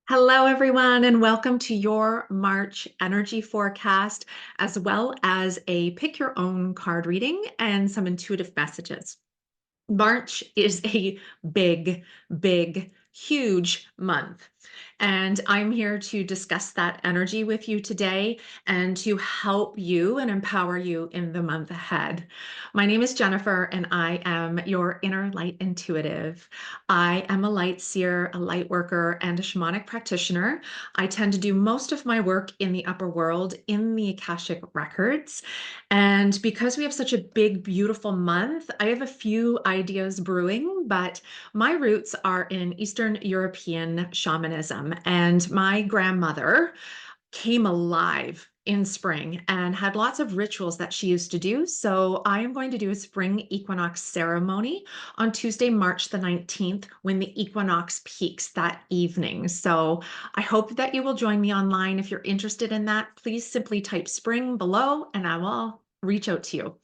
Hello, everyone, and welcome to your March energy forecast, as well as a pick your own card reading and some intuitive messages. March is a big, big, huge month. And I'm here to discuss that energy with you today and to help you and empower you in the month ahead. My name is Jennifer, and I am your inner light intuitive. I am a light seer, a light worker, and a shamanic practitioner. I tend to do most of my work in the upper world in the Akashic records. And because we have such a big, beautiful month, I have a few ideas brewing, but my roots are in Eastern European shamanism. And my grandmother came alive in spring and had lots of rituals that she used to do. So I am going to do a spring equinox ceremony on Tuesday, March the 19th, when the equinox peaks that evening. So I hope that you will join me online. If you're interested in that, please simply type spring below and I will reach out to you.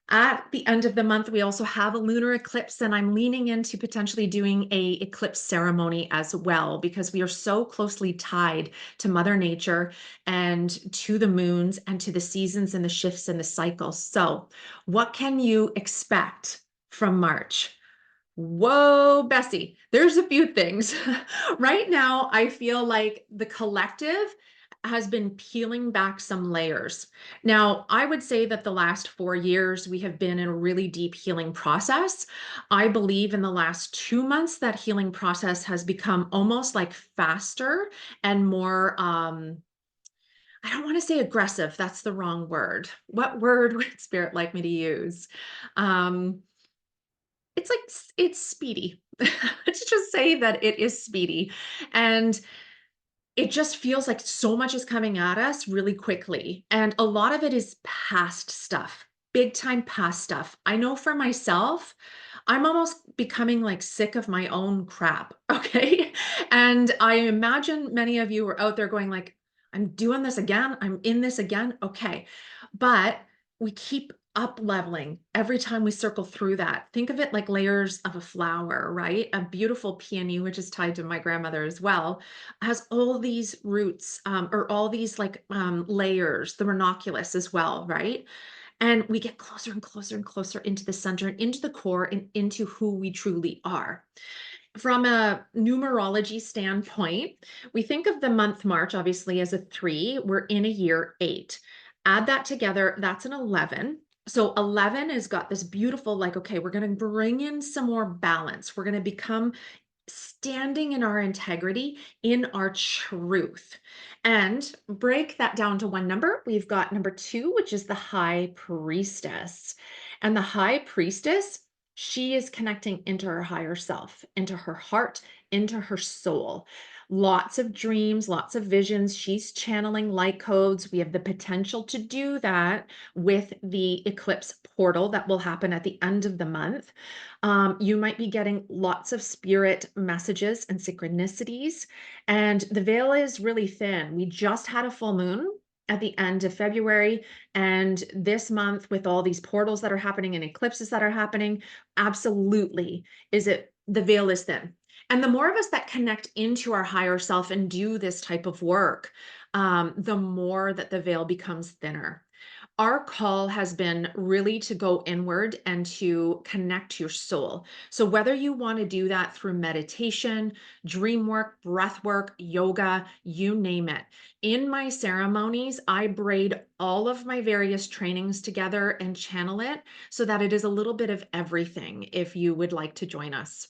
At the end of the month, we also have a lunar eclipse, and I'm leaning into potentially doing a eclipse ceremony as well, because we are so closely tied to Mother Nature and to the moons and to the seasons and the shifts and the cycles. So what can you expect from March? Whoa, Bessie, there's a few things. Right now, I feel like the collective has been peeling back some layers. Now, I would say that the last 4 years, we have been in a really deep healing process. I believe in the last 2 months, that healing process has become almost like faster and more, I don't want to say aggressive. That's the wrong word. What word would Spirit like me to use? Um, it's like it's speedy. Let's just say that it is speedy. And it just feels like so much is coming at us really quickly. And a lot of it is past stuff, big time past stuff. I know for myself, I'm almost becoming like sick of my own crap. Okay. And I imagine many of you are out there going like, I'm doing this again. I'm in this again. Okay. But we keep up leveling every time we circle through that. Think of it like layers of a flower, right? A beautiful peony, which is tied to my grandmother as well, has all these roots, or all these like layers, the ranunculus as well, right? And we get closer and closer and closer into the center and into the core and into who we truly are. From a numerology standpoint, we think of the month March obviously as a 3. We're in a year 8. Add that together, that's an 11. So 11 has got this beautiful, like, okay, we're going to bring in some more balance. We're going to become standing in our integrity, in our truth. And break that down to one number. We've got number 2, which is the high priestess. And the high priestess, she is connecting into her higher self, into her heart, into her soul. Lots of dreams, lots of visions. She's channeling light codes. We have the potential to do that with the eclipse portal that will happen at the end of the month. You might be getting lots of spirit messages and synchronicities, and the veil is really thin. We just had a full moon at the end of February, and this month, with all these portals that are happening and eclipses that are happening, absolutely is it the veil is thin. And the more of us that connect into our higher self and do this type of work, the more that the veil becomes thinner. Our call has been really to go inward and to connect to your soul. So, whether you want to do that through meditation, dream work, breath work, yoga, you name it. In my ceremonies, I braid all of my various trainings together and channel it so that it is a little bit of everything if you would like to join us.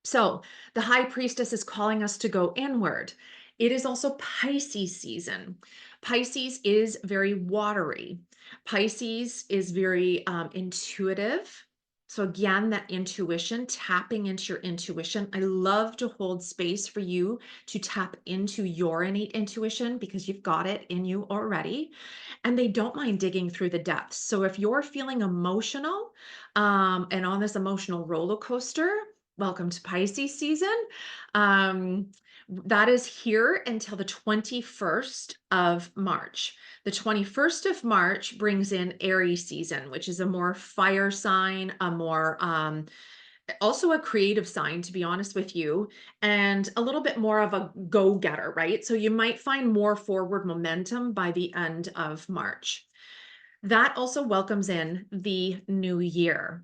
So the high priestess is calling us to go inward. It is also Pisces season. Pisces is very watery. Pisces is very intuitive. So again, that intuition, tapping into your intuition. I love to hold space for you to tap into your innate intuition because you've got it in you already. And they don't mind digging through the depths. So if you're feeling emotional and on this emotional roller coaster, welcome to Pisces season. Um, that is here until the 21st of March. The 21st of March brings in Aries season, which is a more fire sign, a more also a creative sign, to be honest with you, and a little bit more of a go-getter, right? So you might find more forward momentum by the end of March. That also welcomes in the new year.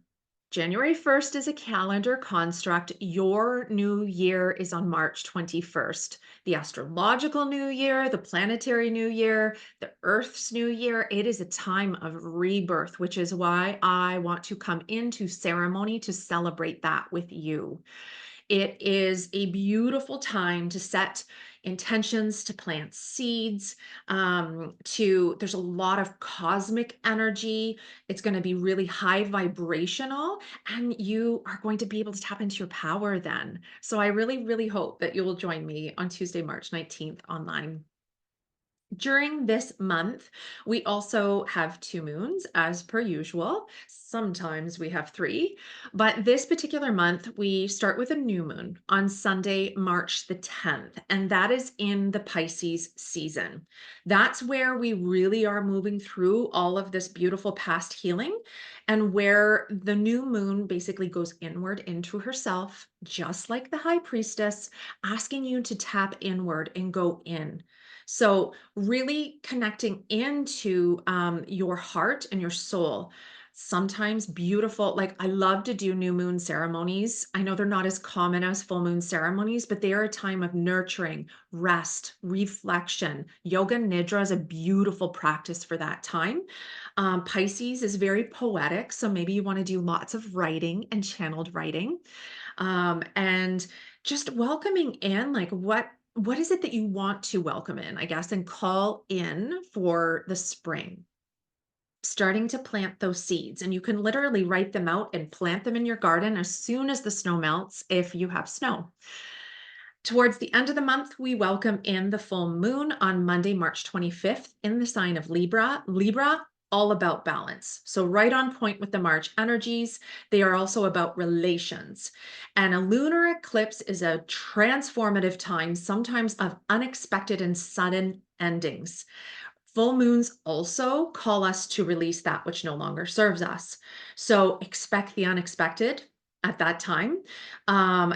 January 1st is a calendar construct. Your new year is on March 21st. The astrological new year, the planetary new year, the Earth's new year, it is a time of rebirth, which is why I want to come into ceremony to celebrate that with you. It is a beautiful time to set intentions, to plant seeds, there's a lot of cosmic energy. It's going to be really high vibrational, and you are going to be able to tap into your power then. So I really, really hope that you will join me on Tuesday, March 19th online. During this month, we also have 2 moons as per usual. Sometimes we have 3, but this particular month, we start with a new moon on Sunday, March the 10th, and that is in the Pisces season. That's where we really are moving through all of this beautiful past healing, and where the new moon basically goes inward into herself, just like the high priestess, asking you to tap inward and go in. So really connecting into your heart and your soul. Sometimes beautiful, like I love to do new moon ceremonies. I know they're not as common as full moon ceremonies, but they are a time of nurturing, rest, reflection. Yoga Nidra is a beautiful practice for that time. Pisces is very poetic, so maybe you want to do lots of writing and channeled writing, and just welcoming in, like what is it that you want to welcome in, I guess, and call in for the spring, starting to plant those seeds. And you can literally write them out and plant them in your garden as soon as the snow melts, if you have snow. Towards the end of the month, we welcome in the full moon on Monday, March 25th in the sign of Libra. Libra, all about balance. So right on point with the March energies. They are also about relations. And a lunar eclipse is a transformative time, sometimes of unexpected and sudden endings. Full moons also call us to release that which no longer serves us. So expect the unexpected at that time. Um,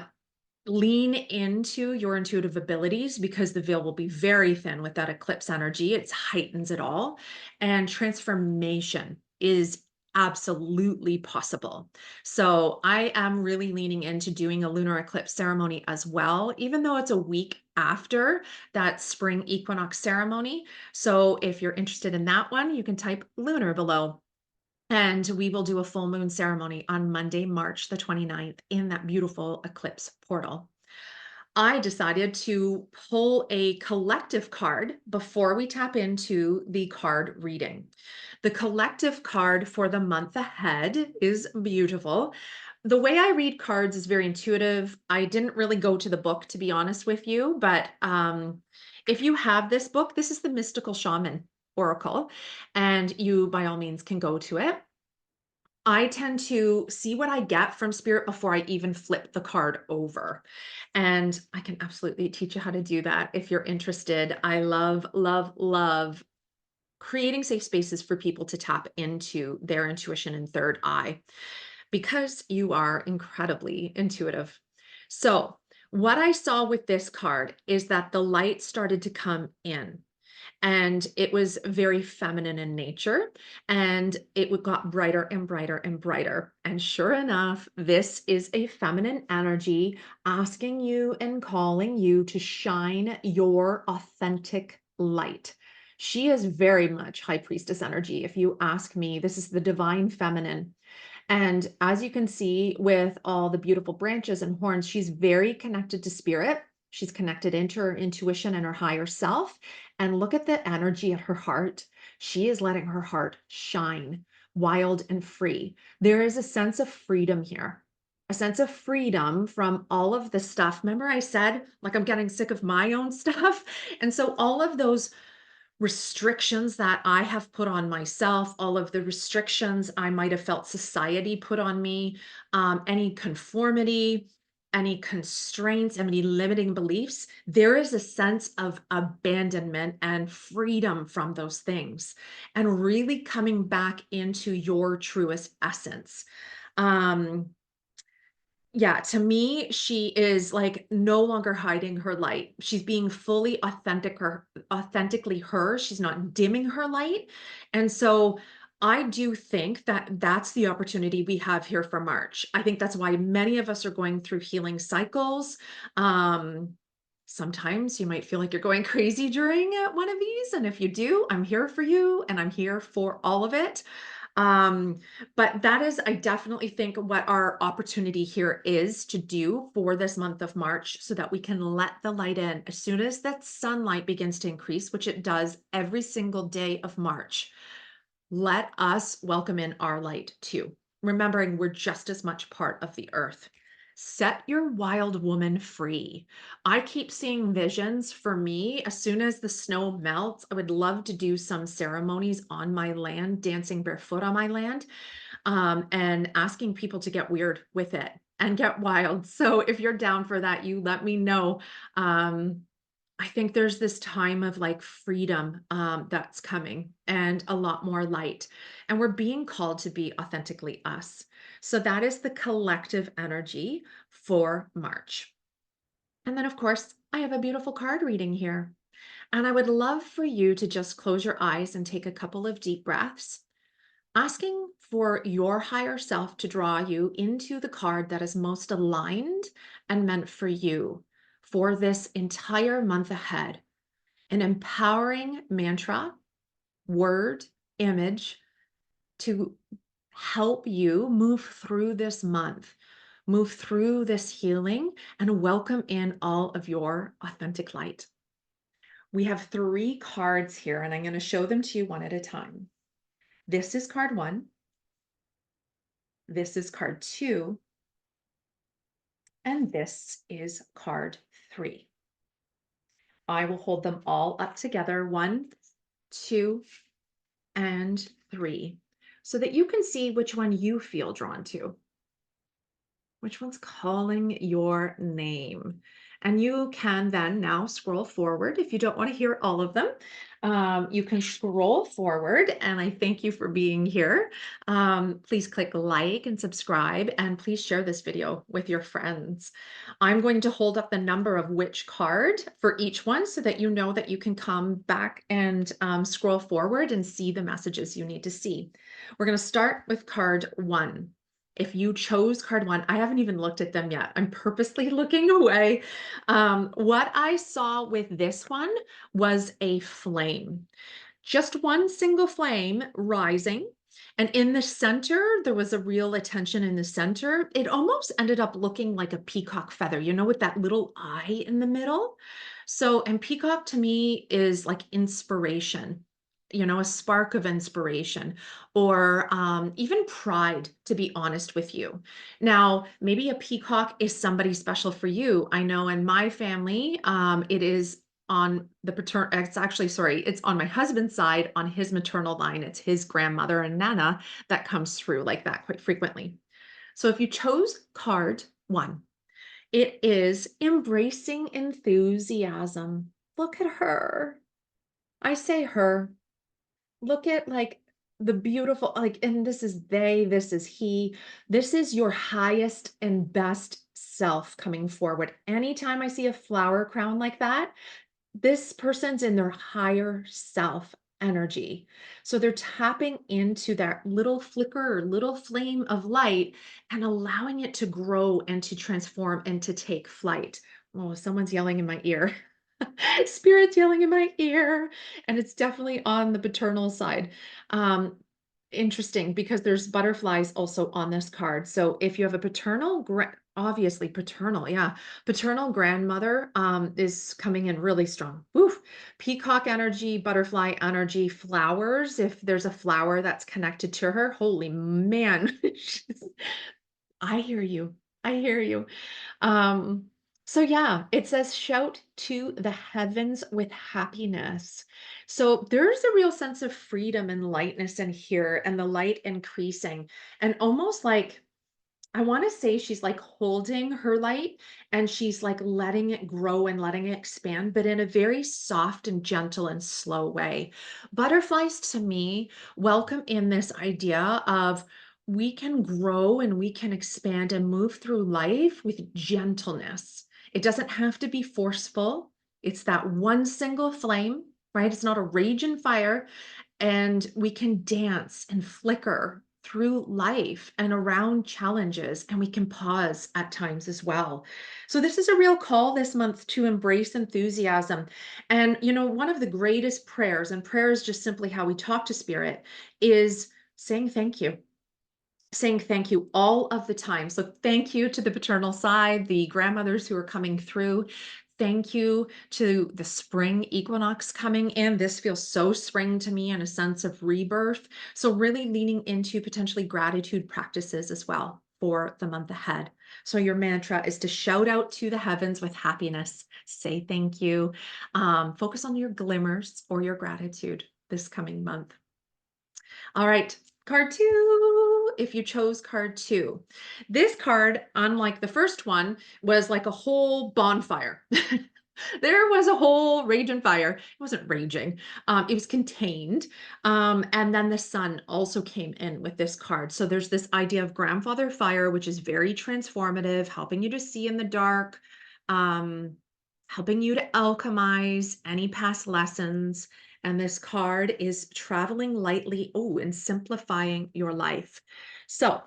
Lean into your intuitive abilities because the veil will be very thin with that eclipse energy. It heightens it all. And transformation is absolutely possible. So I am really leaning into doing a lunar eclipse ceremony as well, even though it's a week after that spring equinox ceremony. So if you're interested in that one, you can type lunar below. And we will do a full moon ceremony on Monday, March the 29th in that beautiful eclipse portal. I decided to pull a collective card before we tap into the card reading. The collective card for the month ahead is beautiful. The way I read cards is very intuitive. I didn't really go to the book, to be honest with you, but if you have this book, this is the Mystical Shaman Oracle, and you by all means can go to it. I tend to see what I get from spirit before I even flip the card over. And I can absolutely teach you how to do that if you're interested. I love, love, love creating safe spaces for people to tap into their intuition and third eye because you are incredibly intuitive. So, what I saw with this card is that the light started to come in, and it was very feminine in nature, and got brighter and brighter and brighter. And sure enough, this is a feminine energy asking you and calling you to shine your authentic light. She is very much high priestess energy. If you ask me, this is the divine feminine. And as you can see with all the beautiful branches and horns, she's very connected to spirit. She's connected into her intuition and her higher self. And look at the energy at her heart. She is letting her heart shine wild and free. There is a sense of freedom here, a sense of freedom from all of the stuff. Remember, I said, like, I'm getting sick of my own stuff. And so all of those restrictions that I have put on myself, all of the restrictions I might have felt society put on me, any conformity, any constraints, any limiting beliefs, there is a sense of abandonment and freedom from those things, and really coming back into your truest essence. Um, Yeah, to me, she is, like, no longer hiding her light. She's being fully authentically her. She's not dimming her light, and so I do think that that's the opportunity we have here for March. I think that's why many of us are going through healing cycles. Um, Sometimes you might feel like you're going crazy during, one of these, and if you do, I'm here for you, and I'm here for all of it. Um, but that is, I definitely think, what our opportunity here is to do for this month of March so that we can let the light in. As soon as that sunlight begins to increase, which it does every single day of March, let us welcome in our light too, remembering we're just as much part of the earth. Set your wild woman free. I keep seeing visions for me. As soon as the snow melts, I would love to do some ceremonies on my land, dancing barefoot on my land, and asking people to get weird with it and get wild. So if you're down for that, you let me know. Um, I think there's this time of like freedom that's coming and a lot more light. And we're being called to be authentically us. So that is the collective energy for March. And then, of course, I have a beautiful card reading here. And I would love for you to just close your eyes and take a couple of deep breaths, asking for your higher self to draw you into the card that is most aligned and meant for you for this entire month ahead. An empowering mantra, word, image to help you move through this month, move through this healing, and welcome in all of your authentic light. We have 3 cards here, and I'm going to show them to you one at a time. This is card 1. This is card 2. And this is card 3. I will hold them all up together, 1, 2, and 3, so that you can see which one you feel drawn to. Which one's calling your name? And you can then now scroll forward if you don't want to hear all of them. You can scroll forward, and I thank you for being here. Please click like and subscribe, and please share this video with your friends. I'm going to hold up the number of which card for each one so that you know that you can come back and scroll forward and see the messages you need to see. We're going to start with card 1. If you chose card 1, I haven't even looked at them yet. I'm purposely looking away. What I saw with this one was a flame, just one single flame rising. And in the center, there was a real attention in the center. It almost ended up looking like a peacock feather, with that little eye in the middle. So, and peacock to me is like inspiration, a spark of inspiration, or even pride, to be honest with you. Now, maybe a peacock is somebody special for you. I know in my family, it is on the paternal, it's actually, sorry, it's on my husband's side, on his maternal line. It's his grandmother and Nana that comes through like that quite frequently. So if you chose card 1, it is embracing enthusiasm. Look at her. I say her. Look at like the beautiful, like, and this is they, this is he, this is your highest and best self coming forward. Anytime I see a flower crown like that, this person's in their higher self energy. So they're tapping into that little flicker or little flame of light and allowing it to grow and to transform and to take flight. Oh, someone's yelling in my ear. Spirit's yelling in my ear. And it's definitely on the paternal side. Um, Interesting, because there's butterflies also on this card. So if you have a obviously paternal, yeah, paternal grandmother is coming in really strong. Woof. Peacock energy, butterfly energy, flowers. If there's a flower that's connected to her, holy man. I hear you. I hear you. Um, so yeah, it says shout to the heavens with happiness. So there's a real sense of freedom and lightness in here, and the light increasing, and almost like, I want to say she's like holding her light and she's like letting it grow and letting it expand, but in a very soft and gentle and slow way. Butterflies to me welcome in this idea of we can grow and we can expand and move through life with gentleness. It doesn't have to be forceful. It's that one single flame, right? It's not a raging fire. And we can dance and flicker through life and around challenges, and we can pause at times as well. So, this is a real call this month to embrace enthusiasm. And, one of the greatest prayers, and prayer is just simply how we talk to spirit, is saying thank you, saying thank you all of the time. So thank you to the paternal side, the grandmothers who are coming through. Thank you to the spring equinox coming in. This feels so spring to me and a sense of rebirth. So really leaning into potentially gratitude practices as well for the month ahead. So your mantra is to shout out to the heavens with happiness. Say thank you. Focus on your glimmers or your gratitude this coming month. All right, card two, if you chose card two. This card, unlike the first one, was like a whole bonfire. There was a whole raging fire. It wasn't raging, it was contained. And then the sun also came in with this card. So there's this idea of grandfather fire, which is very transformative, helping you to see in the dark, um, helping you to alchemize any past lessons. And this card is traveling lightly, oh, and simplifying your life. So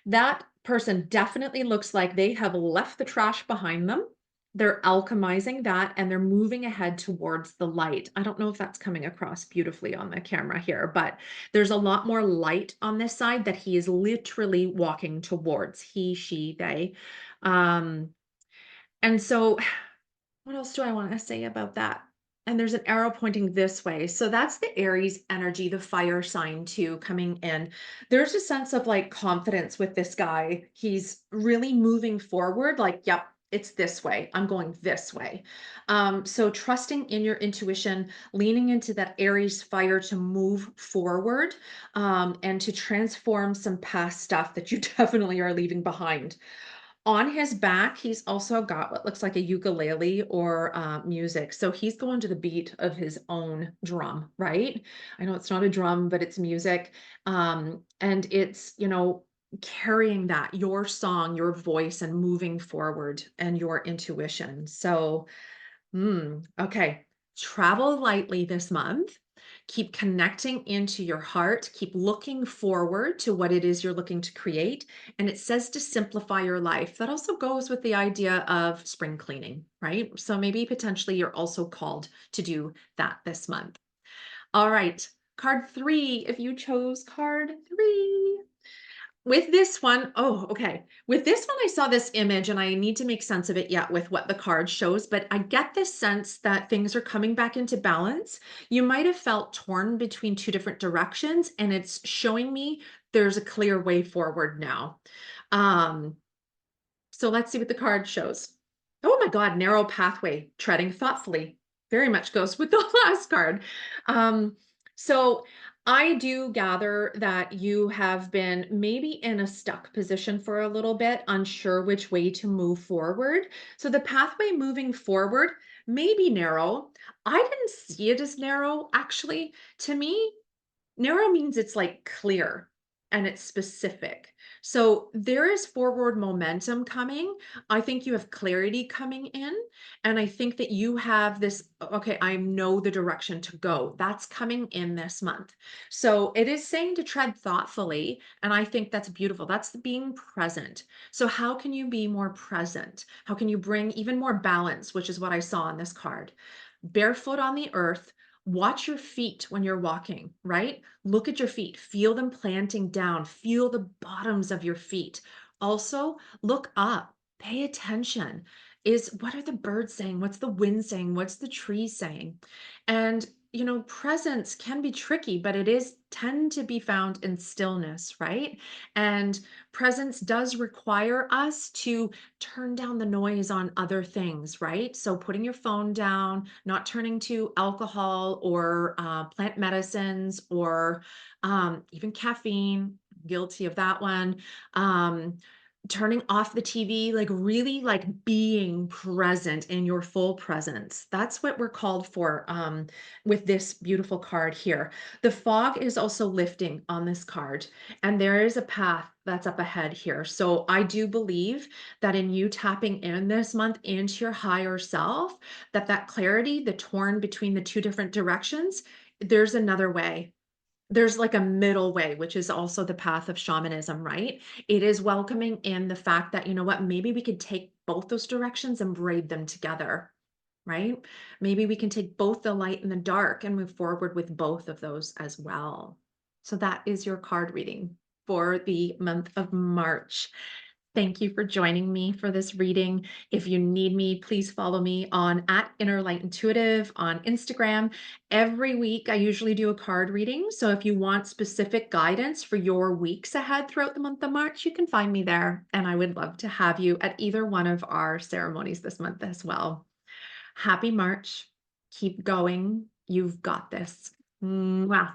that person definitely looks like they have left the trash behind them. They're alchemizing that and they're moving ahead towards the light. I don't know if that's coming across beautifully on the camera here, but there's a lot more light on this side that he is literally walking towards. He, she, they. Um, and so what else do I want to say about that? And there's an arrow pointing this way. So that's the Aries energy, the fire sign too coming in. There's a sense of like confidence with this guy. He's really moving forward, like, yep, it's this way. I'm going this way. So trusting in your intuition, leaning into that Aries fire to move forward, and to transform some past stuff that you definitely are leaving behind. On his back, he's also got what looks like a ukulele or music. So he's going to the beat of his own drum, right? I know it's not a drum, but it's music. And it's, carrying that, your song, your voice, and moving forward and your intuition. So okay. Travel lightly this month. Keep connecting into your heart. Keep looking forward to what it is you're looking to create. And it says to simplify your life. That also goes with the idea of spring cleaning, right? So maybe potentially you're also called to do that this month. All right. Card three, if you chose card three. With this one, oh, okay. With this one, I saw this image and I need to make sense of it yet with what the card shows, but I get this sense that things are coming back into balance. You might have felt torn between two different directions, and it's showing me there's a clear way forward now. Um, so let's see what the card shows. Oh my God, narrow pathway, treading thoughtfully. Very much goes with the last card. So I do gather that you have been maybe in a stuck position for a little bit, unsure which way to move forward. So the pathway moving forward may be narrow. I didn't see it as narrow, actually. To me, narrow means it's like clear and it's specific. So there is forward momentum coming. I think you have clarity coming in. And I think that you have this, okay, I know the direction to go. That's coming in this month. So it is saying to tread thoughtfully. And I think that's beautiful. That's the being present. So, how can you be more present? How can you bring even more balance, which is what I saw on this card? Barefoot on the earth. Watch your feet when you're walking, right? Look at your feet, feel them planting down, feel the bottoms of your feet. Also, look up, pay attention. What are the birds saying? What's the wind saying? What's the tree saying? And presence can be tricky, but it is tend to be found in stillness, right? And presence does require us to turn down the noise on other things, right? So putting your phone down, not turning to alcohol or plant medicines or even caffeine, guilty of that one. Um, Turning off the TV, like, really, like, being present in your full presence. That's what we're called for, with this beautiful card here. The fog is also lifting on this card, and there is a path that's up ahead here. So I do believe that in you tapping in this month into your higher self, that clarity, the torn between the 2 different directions, there's another way. There's like a middle way, which is also the path of shamanism, right? It is welcoming in the fact that, you know what, maybe we could take both those directions and braid them together, right? Maybe we can take both the light and the dark and move forward with both of those as well. So that is your card reading for the month of March. Thank you for joining me for this reading. If you need me, please follow me on at Inner Light Intuitive on Instagram. Every week, I usually do a card reading. So if you want specific guidance for your weeks ahead throughout the month of March, you can find me there. And I would love to have you at either one of our ceremonies this month as well. Happy March. Keep going. You've got this. Mwah.